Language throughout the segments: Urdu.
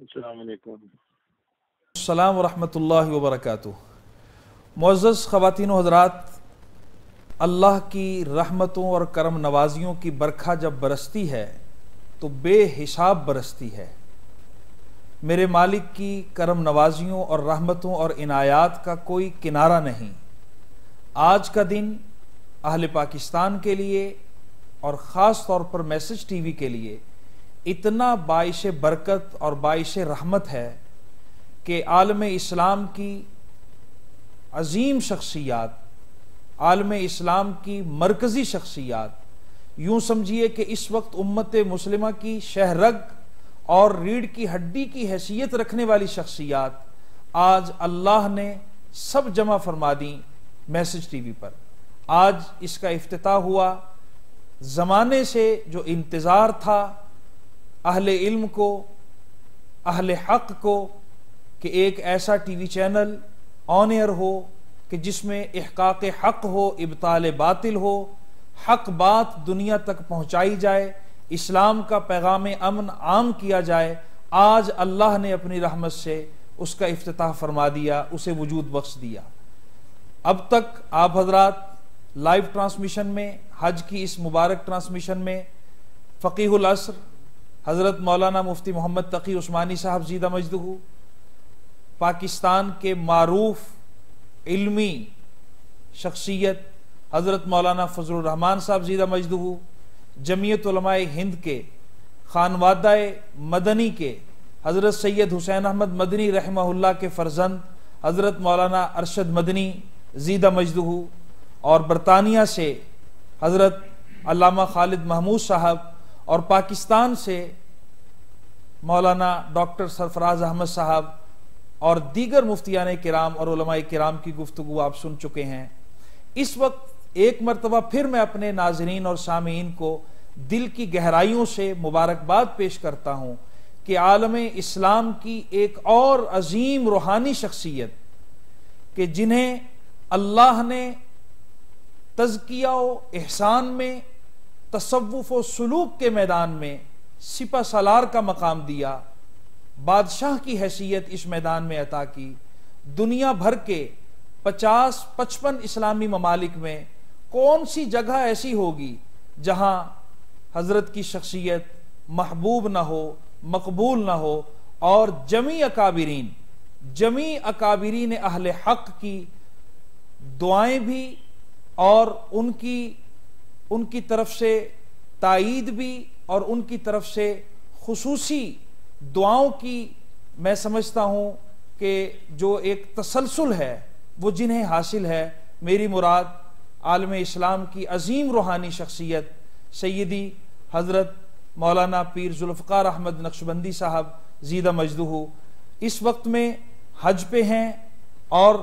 السلام علیکم۔ السلام ورحمۃ اللہ وبرکاتہ۔ معزز خواتین و حضرات، اللہ کی رحمتوں اور کرم نوازیوں کی برکھا جب برستی ہے تو بے حساب برستی ہے۔ میرے مالک کی کرم نوازیوں اور رحمتوں اور عنایات کا کوئی کنارہ نہیں۔ آج کا دن اہل پاکستان کے لیے اور خاص طور پر میسج ٹی وی کے لیے اتنا باعث برکت اور باعث رحمت ہے کہ عالم اسلام کی عظیم شخصیات، عالم اسلام کی مرکزی شخصیات، یوں سمجھیے کہ اس وقت امت مسلمہ کی شہرگ اور ریڑھ کی ہڈی کی حیثیت رکھنے والی شخصیات آج اللہ نے سب جمع فرما دیں میسج ٹی وی پر۔ آج اس کا افتتاح ہوا۔ زمانے سے جو انتظار تھا اہل علم کو، اہل حق کو، کہ ایک ایسا ٹی وی چینل آن ایئر ہو کہ جس میں احقاق حق ہو، ابطال باطل ہو، حق بات دنیا تک پہنچائی جائے، اسلام کا پیغام امن عام کیا جائے، آج اللہ نے اپنی رحمت سے اس کا افتتاح فرما دیا، اسے وجود بخش دیا۔ اب تک آپ حضرات لائیو ٹرانسمیشن میں، حج کی اس مبارک ٹرانسمیشن میں فقیہ العصر حضرت مولانا مفتی محمد تقی عثمانی صاحب زیدہ مجدہ، پاکستان کے معروف علمی شخصیت حضرت مولانا فضل الرحمان صاحب زیدہ مجدہ، جمعیت علماء ہند کے خانوادہ مدنی کے حضرت سید حسین احمد مدنی رحمہ اللہ کے فرزند حضرت مولانا ارشد مدنی زیدہ مجدہ، اور برطانیہ سے حضرت علامہ خالد محمود صاحب، اور پاکستان سے مولانا ڈاکٹر سرفراز احمد صاحب، اور دیگر مفتیان کرام اور علماء کرام کی گفتگو آپ سن چکے ہیں۔ اس وقت ایک مرتبہ پھر میں اپنے ناظرین اور سامعین کو دل کی گہرائیوں سے مبارکباد پیش کرتا ہوں کہ عالم اسلام کی ایک اور عظیم روحانی شخصیت کہ جنہیں اللہ نے تزکیہ و احسان میں، تصوف و سلوک کے میدان میں سپہ سالار کا مقام دیا، بادشاہ کی حیثیت اس میدان میں عطا کی۔ دنیا بھر کے 50-55 اسلامی ممالک میں کون سی جگہ ایسی ہوگی جہاں حضرت کی شخصیت محبوب نہ ہو، مقبول نہ ہو، اور جمیع اکابرین اہل حق کی دعائیں بھی اور ان کی طرف سے تائید بھی اور ان کی طرف سے خصوصی دعاؤں کی میں سمجھتا ہوں کہ جو ایک تسلسل ہے وہ جنہیں حاصل ہے۔ میری مراد عالم اسلام کی عظیم روحانی شخصیت سیدی حضرت مولانا پیر ذوالفقار احمد نقشبندی صاحب زیدہ مجدہ اس وقت میں حج پہ ہیں، اور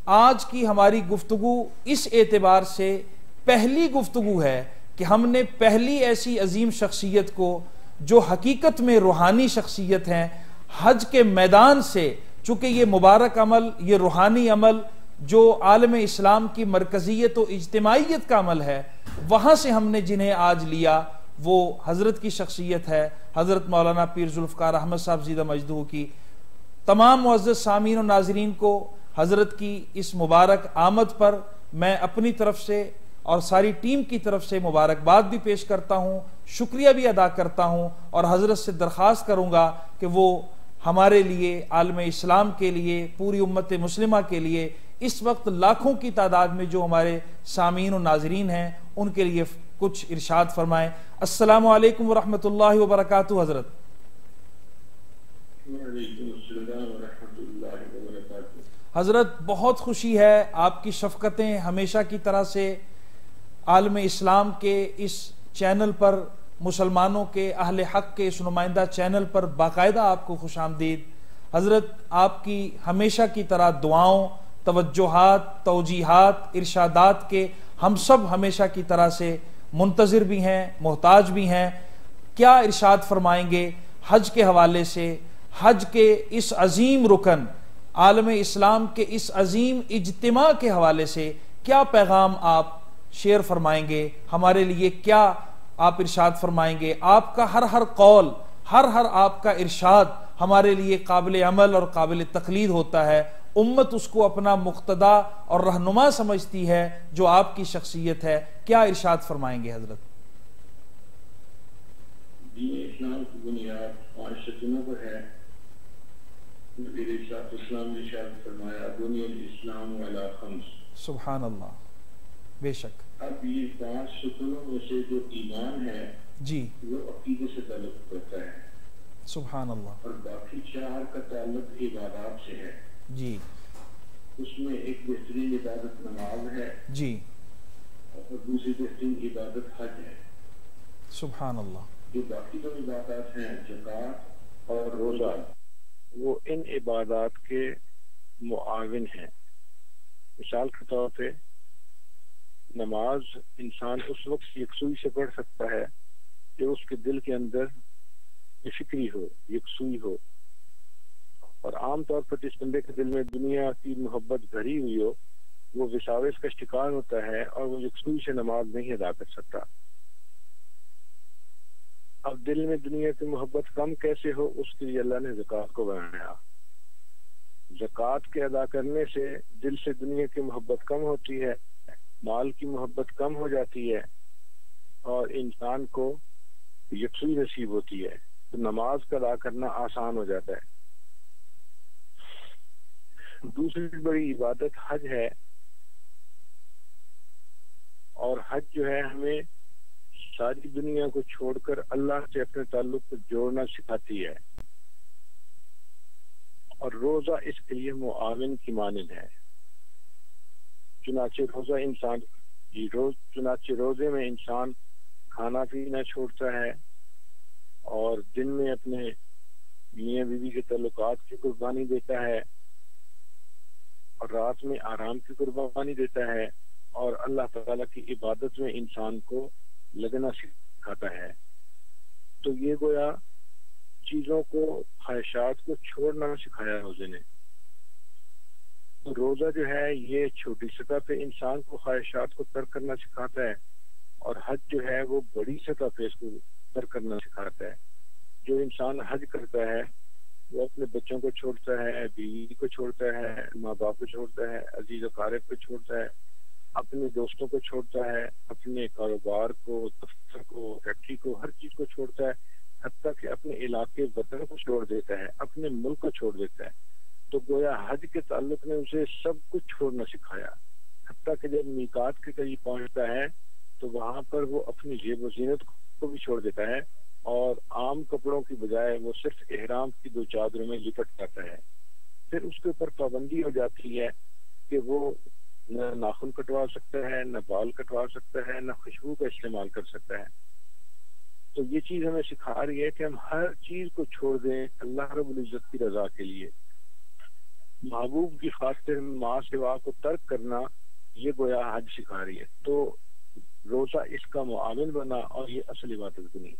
آج کی ہماری گفتگو اس اعتبار سے پہلی گفتگو ہے کہ ہم نے پہلی ایسی عظیم شخصیت کو جو حقیقت میں روحانی شخصیت ہیں، حج کے میدان سے، چونکہ یہ مبارک عمل، یہ روحانی عمل جو عالم اسلام کی مرکزیت و اجتماعیت کا عمل ہے، وہاں سے ہم نے جنہیں آج لیا وہ حضرت کی شخصیت ہے، حضرت مولانا پیر ذوالفقار احمد صاحب زیدہ مجدہ کی۔ تمام معزز سامعین و ناظرین کو حضرت کی اس مبارک آمد پر میں اپنی طرف سے اور ساری ٹیم کی طرف سے مبارکباد بھی پیش کرتا ہوں، شکریہ بھی ادا کرتا ہوں، اور حضرت سے درخواست کروں گا کہ وہ ہمارے لیے، عالم اسلام کے لیے، پوری امت مسلمہ کے لیے، اس وقت لاکھوں کی تعداد میں جو ہمارے سامعین و ناظرین ہیں ان کے لیے کچھ ارشاد فرمائیں۔ السلام علیکم ورحمۃ اللہ وبرکاتہ۔ حضرت حضرت بہت خوشی ہے، آپ کی شفقتیں ہمیشہ کی طرح سے عالم اسلام کے اس چینل پر، مسلمانوں کے اہل حق کے اس نمائندہ چینل پر باقاعدہ آپ کو خوش آمدید۔ حضرت آپ کی ہمیشہ کی طرح دعاؤں، توجہات، توجیہات، ارشادات کے ہم سب ہمیشہ کی طرح سے منتظر بھی ہیں، محتاج بھی ہیں۔ کیا ارشاد فرمائیں گے حج کے حوالے سے، حج کے اس عظیم رکن، عالم اسلام کے اس عظیم اجتماع کے حوالے سے کیا پیغام آپ شیئر فرمائیں گے؟ ہمارے لیے کیا آپ ارشاد فرمائیں گے؟ آپ کا ہر قول، ہر آپ کا ارشاد ہمارے لیے قابل عمل اور قابل تقلید ہوتا ہے، امت اس کو اپنا مقتدا اور رہنما سمجھتی ہے جو آپ کی شخصیت ہے. کیا ارشاد فرمائیں گے حضرت؟ دین اسلام کی بنیاد 5 ستونوں پر ہے. نبی علیہ السلام نے ارشاد فرمایا بنی الاسلام علی 5. سبحان اللہ، بے شک. اب یہ 5 ستونوں میں سے جو ایمان ہے جی وہ عقیدے سے تعلق رکھتا ہے. سبحان اللہ. اور باقی 4 کا تعلق عبادات سے ہے. جی اس میں ایک بہترین عبادت نماز ہے جی اور دوسری بہترین عبادت حج ہے. سبحان اللہ. جو باقی 2 عبادات ہیں زکوٰۃ اور روزہ، وہ ان عبادات کے معاون ہیں. مثال کے طور پہ نماز انسان اس وقت یکسوئی سے پڑھ سکتا ہے کہ اس کے دل کے اندر فکری ہو، یکسوئی ہو. اور عام طور پر جس بندے کے دل میں دنیا کی محبت بھری ہوئی ہو وہ وساوس کا شکار ہوتا ہے اور وہ یکسوئی سے نماز نہیں ادا کر سکتا. اب دل میں دنیا کی محبت کم کیسے ہو، اس کے لیے اللہ نے زکوٰۃ کو بنایا. زکوٰۃ کے ادا کرنے سے دل سے دنیا کی محبت کم ہوتی ہے، مال کی محبت کم ہو جاتی ہے اور انسان کو یکسوئی نصیب ہوتی ہے. تو نماز کا ادا کرنا آسان ہو جاتا ہے. دوسری بڑی عبادت حج ہے، اور حج جو ہے ہمیں ساری دنیا کو چھوڑ کر اللہ سے اپنے تعلق کو جوڑنا سکھاتی ہے. اور روزہ اس کے لیے معاون کی مانند ہے. چنانچہ روزے میں انسان کھانا پینا چھوڑتا ہے اور دن میں اپنے میاں بیوی کے تعلقات کی قربانی دیتا ہے اور رات میں آرام کی قربانی دیتا ہے اور اللہ تعالیٰ کی عبادت میں انسان کو لگنا سکھاتا ہے. تو یہ گویا چیزوں کو، خواہشات کو چھوڑنا سکھایا روزے نے. تو روزہ جو ہے یہ چھوٹی سطح پہ انسان کو خواہشات کو ترک کرنا سکھاتا ہے اور حج جو ہے وہ بڑی سطح پہ اس کو ترک کرنا سکھاتا ہے. جو انسان حج کرتا ہے وہ اپنے بچوں کو چھوڑتا ہے، بیوی کو چھوڑتا ہے، ماں باپ کو چھوڑتا ہے، عزیز و اقارب کو چھوڑتا ہے، اپنے دوستوں کو چھوڑتا ہے، اپنے کاروبار کو، دفتر کو، فیکٹری کو، ہر چیز کو چھوڑتا ہے، حتیٰ کہ اپنے علاقے وطن کو چھوڑ دیتا ہے، اپنے ملک کو چھوڑ دیتا ہے. تو گویا حج کے تعلق نے اسے سب کچھ چھوڑنا سکھایا. حتیٰ کہ جب میقات کے قریب پہنچتا ہے تو وہاں پر وہ اپنی زیب و زینت کو بھی چھوڑ دیتا ہے اور عام کپڑوں کی بجائے وہ صرف احرام کی 2 چادروں میں لپٹ جاتا ہے. پھر اس کے اوپر پابندی ہو جاتی ہے کہ وہ نہ ناخن کٹوا سکتا ہے، نہ بال کٹوا سکتا ہے، نہ خوشبو کا استعمال کر سکتا ہے. تو یہ چیز ہمیں سکھا رہی ہے کہ ہم ہر چیز کو چھوڑ دیں اللہ رب العزت کی رضا کے لیے. محبوب کی خاطر ماں سوا کو ترک کرنا، یہ گویا حج سکھا رہی ہے. تو روزہ اس کا معاون بنا اور یہ اصل عبادت بنی.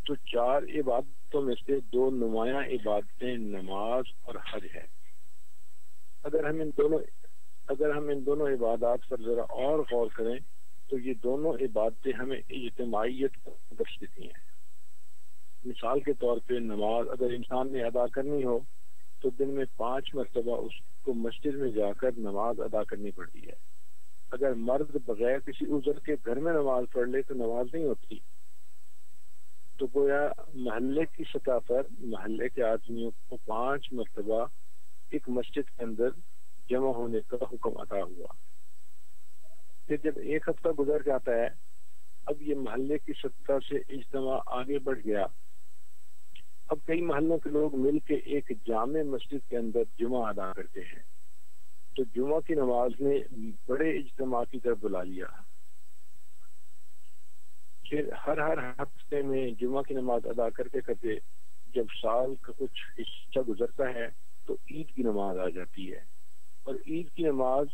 تو 4 عبادتوں میں سے 2 نمایاں عبادتیں نماز اور حج ہے. اگر ہم ان دونوں عبادات پر ذرا اور غور کریں تو یہ دونوں عبادتیں ہمیں اجتماعیت کو درس دیتی ہیں. مثال کے طور پہ نماز اگر انسان نے ادا کرنی ہو تو دن میں 5 مرتبہ اس کو مسجد میں جا کر نماز ادا کرنی پڑتی ہے. اگر مرد بغیر کسی عذر کے گھر میں نماز پڑھ لے تو نماز نہیں ہوتی. تو گویا محلے کی سطح پر محلے کے آدمیوں کو 5 مرتبہ ایک مسجد کے اندر جمع ہونے کا حکم عطا ہوا. پھر جب 1 ہفتہ گزر جاتا ہے، اب یہ محلے کی سطح سے اجتماع آگے بڑھ گیا. اب کئی محلوں کے لوگ مل کے ایک جامع مسجد کے اندر جمعہ ادا کرتے ہیں. تو جمعہ کی نماز نے بڑے اجتماع کی طرف بلا لیا. پھر ہر ہفتے میں جمعہ کی نماز ادا کرتے کرتے جب سال کا کچھ حصہ گزرتا ہے تو عید کی نماز آ جاتی ہے. اور عید کی نماز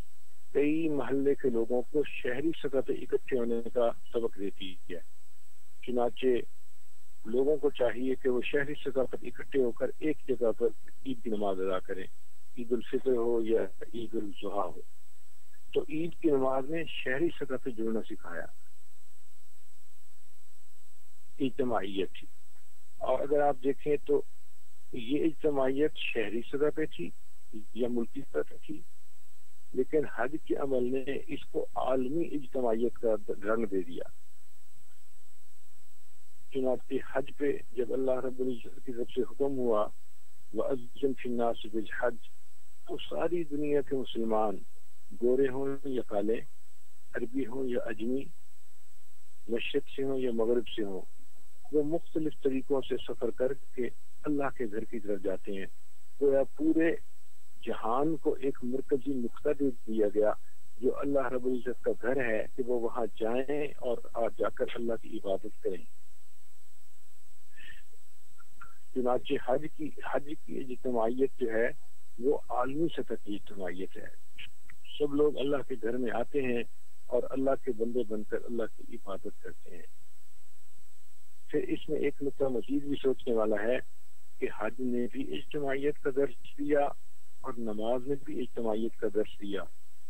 کئی محلے کے لوگوں کو شہری سطح پہ اکٹھے ہونے کا سبق دیتی ہے. چنانچہ لوگوں کو چاہیے کہ وہ شہری سطح پر اکٹھے ہو کر ایک جگہ پر عید کی نماز ادا کریں، عید الفطر ہو یا عید الاضحیٰ ہو. تو عید کی نماز نے شہری سطح پہ جڑنا سکھایا، اجتماعیت تھی. اور اگر آپ دیکھیں تو یہ اجتماعیت شہری سطح پہ تھی یا ملکی سطح پہ تھی، لیکن حج کے عمل نے اس کو عالمی اجتماعیت کا رنگ دے دیا۔ چنانچہ حج پہ جب اللہ رب العزت کی طرف سے حکم ہوا وَأَذِّن فِي النَّاسِ بِالْحَجِّ، تو ساری دنیا کے مسلمان، گورے ہوں یا کالے، عربی ہوں یا اجمی، مشرق سے ہوں یا مغرب سے ہوں، وہ مختلف طریقوں سے سفر کر کے اللہ کے گھر کی طرف جاتے ہیں۔ گویا پورے جہان کو ایک مرکزی نقطہ دے دیا گیا جو اللہ رب العزت کا گھر ہے کہ وہ وہاں جائیں اور جا کر اللہ کی عبادت کریں۔ چنانچہ حج کی اجتماعیت جو ہے وہ عالمی سطح کی اجتماعیت ہے۔ سب لوگ اللہ کے گھر میں آتے ہیں اور اللہ کے بندے بن کر اللہ کی عبادت کرتے ہیں۔ پھر اس میں ایک نقطہ مزید بھی سوچنے والا ہے کہ حج نے بھی اجتماعیت کا درس دیا اور نماز نے بھی اجتماعیت کا درس دیا،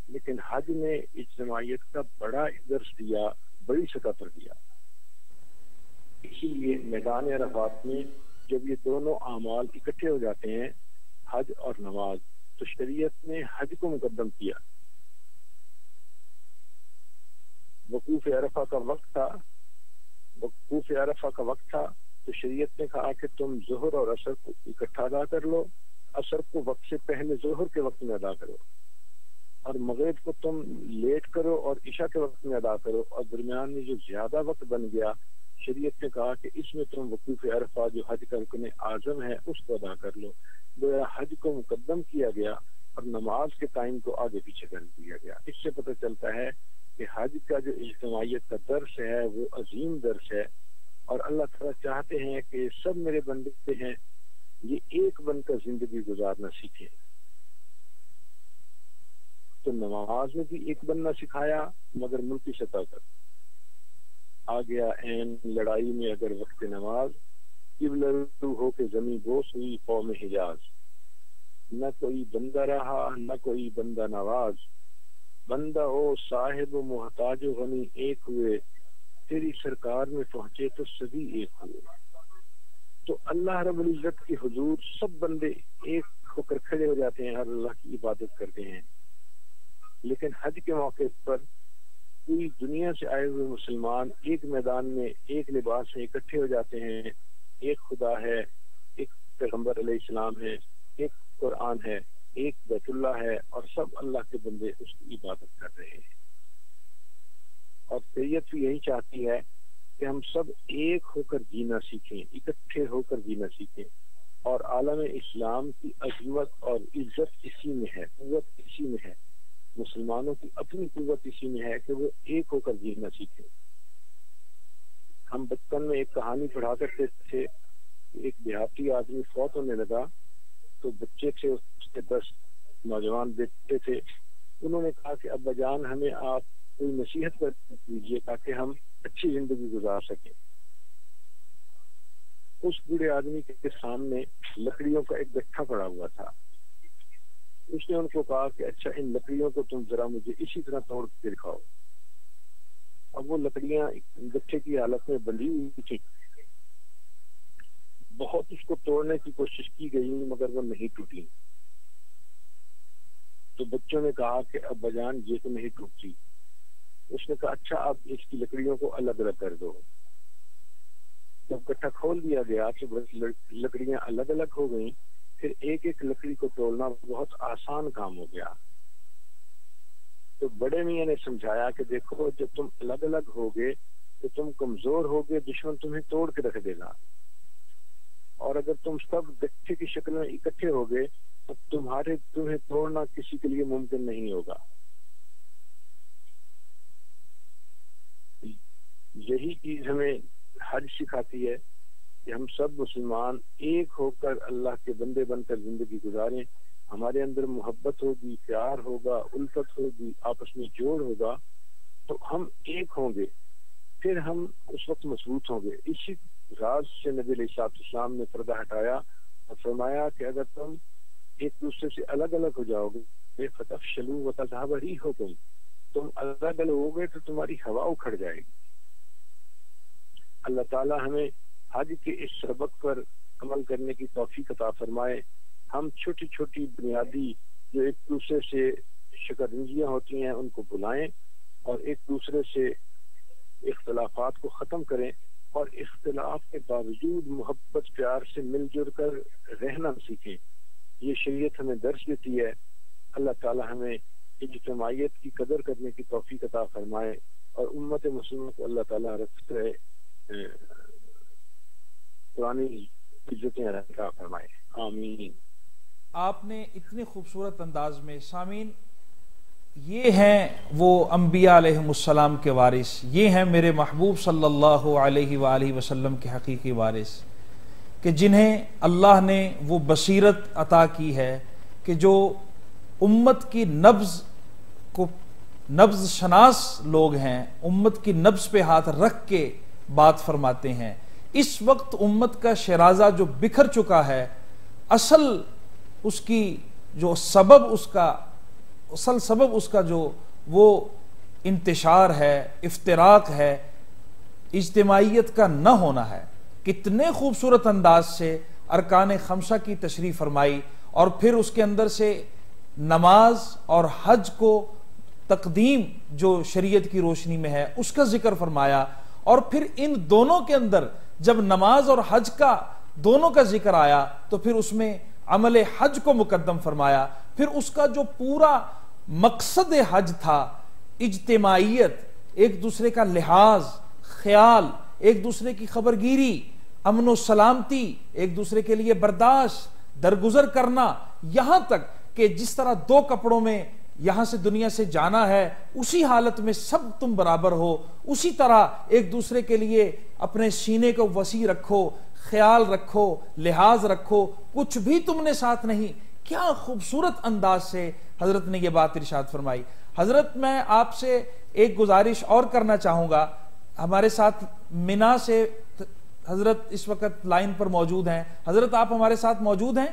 لیکن حج نے اجتماعیت کا بڑا درس دیا، بڑی سطح پر دیا۔ اسی لیے میدان عرفات میں جب یہ دونوں اعمال اکٹھے ہو جاتے ہیں، حج اور نماز، تو شریعت نے حج کو مقدم کیا۔ وقوف عرفہ کا وقت تھا تو شریعت نے کہا کہ تم ظہر اور عصر کو اکٹھا ادا کر لو، عصر کو وقت سے پہلے ظہر کے وقت میں ادا کرو، اور مغرب کو تم لیٹ کرو اور عشاء کے وقت میں ادا کرو، اور درمیان میں جو زیادہ وقت بن گیا شریعت نے کہا کہ اس میں تم وقوف عرفہ جو حج کا رکن اعظم ہے اس کو ادا کر لو۔ گویا حج کو مقدم کیا گیا اور نماز کے ٹائم کو آگے پیچھے کر دیا گیا۔ اس سے پتہ چلتا ہے کہ حج کا جو اجتماعیت کا درس ہے وہ عظیم درس ہے، اور اللہ تعالیٰ چاہتے ہیں کہ سب میرے بندے ہیں یہ ایک بن کر زندگی گزارنا سیکھیں۔ تو نماز میں بھی ایک بننا سکھایا، مگر ملکی سطح پر آ گیا این لڑائی میں اگر وقت نماز، قبلہ رو ہو کے زمین بوس ہوئی قوم حجاز، نہ کوئی بندہ رہا نہ کوئی بندہ نواز، بندہ او صاحب و محتاج و غنی ایک ہوئے، تیری سرکار میں پہنچے تو سبھی ایک ہوئے۔ تو اللہ رب العزت کی حضور سب بندے ایک ہو کر کھڑے ہو جاتے ہیں اور اللہ کی عبادت کرتے ہیں، لیکن حج کے موقع پر پوری دنیا سے آئے ہوئے مسلمان ایک میدان میں ایک لباس میں اکٹھے ہو جاتے ہیں۔ ایک خدا ہے، ایک پیغمبر علیہ السلام ہے، ایک قرآن ہے، ایک بیت اللہ ہے، اور سب اللہ کے بندے اس کی عبادت کر رہے ہیں۔ اور شریعت بھی یہی چاہتی ہے کہ ہم سب ایک ہو کر جینا سیکھیں، اکٹھے ہو کر جینا سیکھیں، اور عالم اسلام کی عظمت اور عزت اسی میں ہے، قوت اسی میں ہے، مسلمانوں کی اپنی قوت اسی میں ہے کہ وہ ایک ہو کر جینا سیکھیں۔ ہم بچپن میں ایک کہانی پڑھا کرتے تھے، ایک دیہاتی آدمی فوت ہونے لگا تو بچے تھے، اس کے 10 نوجوان بیٹے تھے، انہوں نے کہا کہ ابا جان ہمیں آپ کوئی نصیحت کر دیجیے تاکہ ہم اچھی زندگی گزار سکیں۔ اس بوڑھے آدمی کے سامنے لکڑیوں کا ایک گٹھا پڑا ہوا تھا۔ اس نے ان کو کہا کہ اچھا ان لکڑیوں کو تم ذرا مجھے اسی طرح توڑ کے دکھاؤ۔ اب وہ لکڑیاں گٹھے کی حالت میں بندھی ہوئی تھی، بہت اس کو توڑنے کی کوشش کی گئی مگر وہ نہیں ٹوٹی۔ تو بچوں نے کہا کہ ابا جان یہ تو نہیں ٹوٹتی۔ اس نے کہا اچھا اب اس کی لکڑیوں کو الگ الگ کر دو۔ جب گٹھا کھول دیا گیا تو لکڑیاں الگ الگ ہو گئیں، پھر ایک ایک لکڑی کو توڑنا بہت آسان کام ہو گیا۔ تو بڑے میاں نے سمجھایا کہ دیکھو جب تم الگ الگ ہوگے تو تم کمزور ہوگے، دشمن تمہیں توڑ کے رکھ دے گا، اور اگر تم سب گٹھے کی شکل میں اکٹھے ہوگے تو تمہیں توڑنا کسی کے لیے ممکن نہیں ہوگا۔ یہی چیز ہمیں حج سکھاتی ہے کہ ہم سب مسلمان ایک ہو کر اللہ کے بندے بن کر زندگی گزاریں۔ ہمارے اندر محبت ہوگی، پیار ہوگا، الفت ہوگی، آپس میں جوڑ ہوگا تو ہم ایک ہوں گے، پھر ہم اس وقت مضبوط ہوں گے۔ اسی راز سے نبی علیہ السلام نے پردہ ہٹایا اور فرمایا کہ اگر تم ایک دوسرے سے الگ الگ ہو جاؤ گے فتفشلوا وتذهب ريحكم، تم الگ الگ ہو گے تو تمہاری ہوا اکھڑ جائے گی۔ اللہ تعالی ہمیں حج کے اس سبق پر عمل کرنے کی توفیق عطا فرمائے. ہم چھوٹی چھوٹی بنیادی جو ایک دوسرے سے شکنجیاں ہوتی ہیں ان کو بلائیں اور ایک دوسرے سے اختلافات کو ختم کریں اور اختلاف کے باوجود محبت پیار سے مل جل کر رہنا سیکھیں. یہ شریعت ہمیں درس دیتی ہے. اللہ تعالی ہمیں اجتماعیت کی قدر کرنے کی توفیق عطا فرمائے اور امت مسلمہ کو اللہ تعالی رکھتے پرانی عزتیں عطا فرمائے. آمین. آپ نے اتنے خوبصورت انداز میں، سامعین یہ ہیں وہ انبیاء علیہم السلام کے وارث، یہ ہیں میرے محبوب صلی اللہ علیہ وآلہ وسلم کے حقیقی وارث، کہ جنہیں اللہ نے وہ بصیرت عطا کی ہے کہ جو امت کی نبض شناس لوگ ہیں، امت کی نبض پہ ہاتھ رکھ کے بات فرماتے ہیں. اس وقت امت کا شیرازہ جو بکھر چکا ہے، اصل اس کی جو سبب اس کا جو وہ انتشار ہے، افتراق ہے، اجتماعیت کا نہ ہونا ہے. کتنے خوبصورت انداز سے ارکان خمسہ کی تشریح فرمائی اور پھر اس کے اندر سے نماز اور حج کو تقدیم جو شریعت کی روشنی میں ہے اس کا ذکر فرمایا، اور پھر ان دونوں کے اندر جب نماز اور حج کا دونوں کا ذکر آیا تو پھر اس میں عمل حج کو مقدم فرمایا. پھر اس کا جو پورا مقصد حج تھا، اجتماعیت، ایک دوسرے کا لحاظ، خیال، ایک دوسرے کی خبرگیری، امن و سلامتی، ایک دوسرے کے لیے برداشت، درگزر کرنا، یہاں تک کہ جس طرح دو کپڑوں میں یہاں سے دنیا سے جانا ہے اسی حالت میں سب تم برابر ہو، اسی طرح ایک دوسرے کے لیے اپنے سینے کو وسیع رکھو، خیال رکھو، لحاظ رکھو، کچھ بھی تم نے ساتھ نہیں. کیا خوبصورت انداز سے حضرت نے یہ بات ارشاد فرمائی. حضرت میں آپ سے ایک گزارش اور کرنا چاہوں گا. ہمارے ساتھ منا سے حضرت اس وقت لائن پر موجود ہیں. حضرت آپ ہمارے ساتھ موجود ہیں؟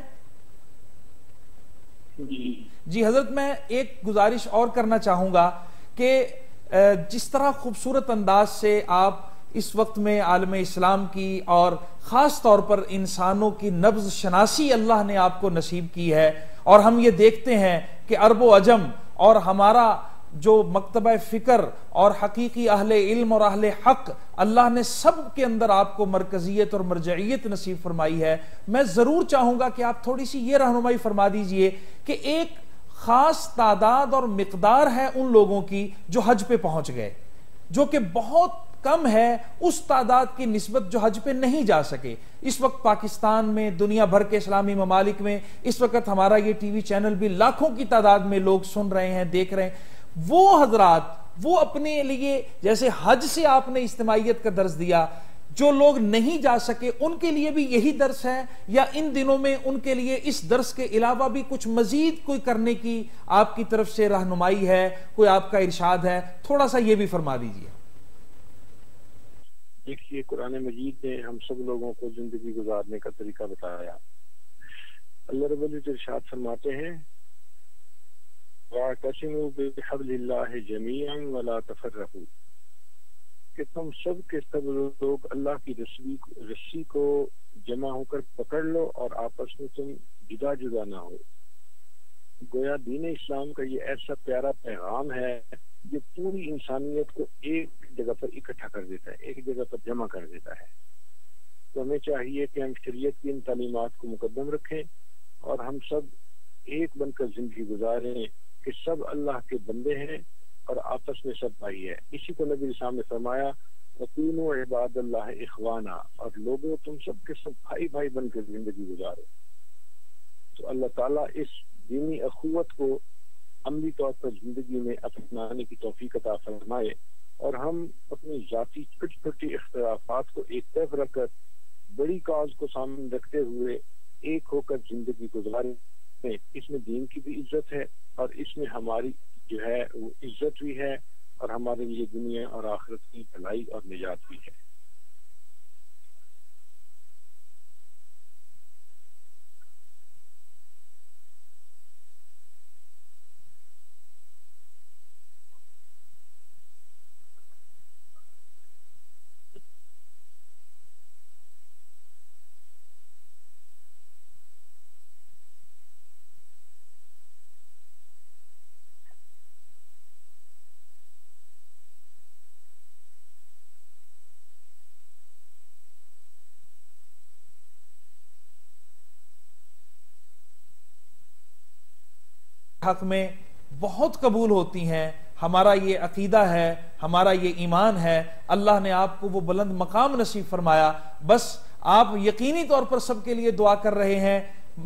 جی حضرت میں ایک گزارش اور کرنا چاہوں گا کہ جس طرح خوبصورت انداز سے آپ اس وقت میں عالم اسلام کی اور خاص طور پر انسانوں کی نبض شناسی اللہ نے آپ کو نصیب کی ہے، اور ہم یہ دیکھتے ہیں کہ عرب و عجم اور ہمارا جو مکتبہ فکر اور حقیقی اہل علم اور اہل حق، اللہ نے سب کے اندر آپ کو مرکزیت اور مرجعیت نصیب فرمائی ہے. میں ضرور چاہوں گا کہ آپ تھوڑی سی یہ رہنمائی فرما دیجئے کہ ایک خاص تعداد اور مقدار ہے ان لوگوں کی جو حج پہ پہنچ گئے، جو کہ بہت کم ہے اس تعداد کی نسبت جو حج پہ نہیں جا سکے. اس وقت پاکستان میں، دنیا بھر کے اسلامی ممالک میں اس وقت ہمارا یہ ٹی وی چینل بھی لاکھوں کی تعداد میں لوگ سن رہے ہیں، دیکھ رہے ہیں. وہ حضرات وہ اپنے لیے جیسے حج سے آپ نے اجتماعیت کا درس دیا، جو لوگ نہیں جا سکے ان کے لیے بھی یہی درس ہے، یا ان دنوں میں ان کے لیے اس درس کے علاوہ بھی کچھ مزید کوئی کرنے کی آپ کی طرف سے رہنمائی ہے، کوئی آپ کا ارشاد ہے؟ تھوڑا سا یہ بھی فرما دیجئے. دیکھیے قرآن مجید نے ہم سب لوگوں کو زندگی گزارنے کا طریقہ بتایا. اللہ رب العزت ارشاد فرماتے ہیں وَاعْتَصِمُوا بِحَبْلِ اللَّهِ جَمِيعًا وَلَا تَفَرَّقُوا، کہ تم سب کے سب لوگ اللہ کی رسی کو جمع ہو کر پکڑ لو اور آپس میں تم جدا جدا نہ ہو. گویا دین اسلام کا یہ ایسا پیارا پیغام ہے جو پوری انسانیت کو ایک جگہ پر اکٹھا کر دیتا ہے، ایک جگہ پر جمع کر دیتا ہے. تو ہمیں چاہیے کہ ہم شریعت کی ان تعلیمات کو مقدم رکھیں اور ہم سب ایک بن کر زندگی گزاریں کہ سب اللہ کے بندے ہیں اور آپس میں سب بھائی ہے. اسی کو نبی اسلام نے فرمایا وَكُونُوا عِبَادَ اللَّهِ إِخْوَانًا، اور لوگوں تم سب کے سب بھائی بھائی بن کر زندگی گزارو. تو اللہ تعالیٰ اس دینی اخوت کو عملی طور پر زندگی میں اپنانے کی توفیق عطا فرمائے اور ہم اپنی ذاتی چھوٹی چھوٹی اختلافات کو ایک طرف رکھ کر بڑی کاز کو سامنے رکھتے ہوئے ایک ہو کر زندگی گزاریں. اس میں دین کی بھی عزت ہے اور اس میں ہماری جو ہے وہ عزت بھی ہے اور ہمارے لیے دنیا اور آخرت کی بھلائی اور نجات بھی ہے. حق میں بہت قبول ہوتی ہیں. ہمارا یہ عقیدہ ہے, ہمارا یہ ایمان ہے. اللہ نے آپ کو وہ بلند مقام نصیب فرمایا. بس آپ یقینی طور پر سب کے لیے دعا کر رہے ہیں,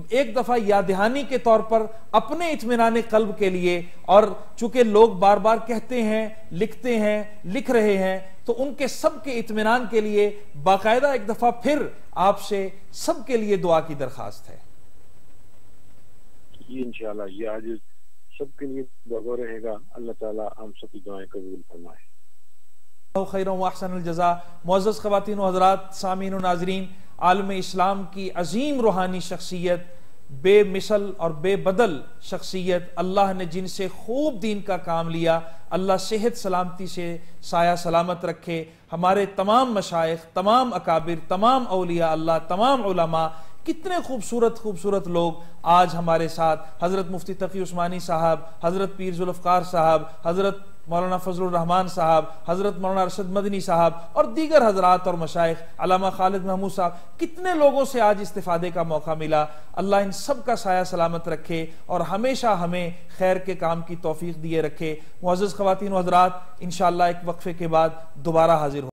ایک دفعہ یاد دہانی کے طور پر اپنے اطمینان قلب کے لیے, اور چونکہ لوگ بار بار کہتے ہیں, لکھتے ہیں, لکھ رہے ہیں, تو ان کے سب کے اطمینان کے لیے باقاعدہ ایک دفعہ پھر آپ سے سب کے لیے دعا کی درخواست ہے. یہ انشاءاللہ یہ آج سب کے لیے دعا رہے گا. اللہ تعالیٰ ہم سب کی دعائیں قبول فرمائے. خیر و احسن الجزا. معزز خواتین و حضرات, سامعین و ناظرین, عالم اسلام کی عظیم روحانی شخصیت, بے مثل اور بے بدل شخصیت, اللہ نے جن سے خوب دین کا کام لیا, اللہ صحت سلامتی سے سایہ سلامت رکھے. ہمارے تمام مشائخ, تمام اکابر, تمام اولیاء اللہ, تمام علماء, کتنے خوبصورت خوبصورت لوگ آج ہمارے ساتھ, حضرت مفتی تقی عثمانی صاحب, حضرت پیر ذوالفقار صاحب, حضرت مولانا فضل الرحمان صاحب, حضرت مولانا ارشد مدنی صاحب, اور دیگر حضرات اور مشائخ, علامہ خالد محمود صاحب, کتنے لوگوں سے آج استفادے کا موقع ملا. اللہ ان سب کا سایہ سلامت رکھے اور ہمیشہ ہمیں خیر کے کام کی توفیق دیے رکھے. معزز خواتین و حضرات, انشاءاللہ ایک وقفے کے بعد دوبارہ حاضر ہوں.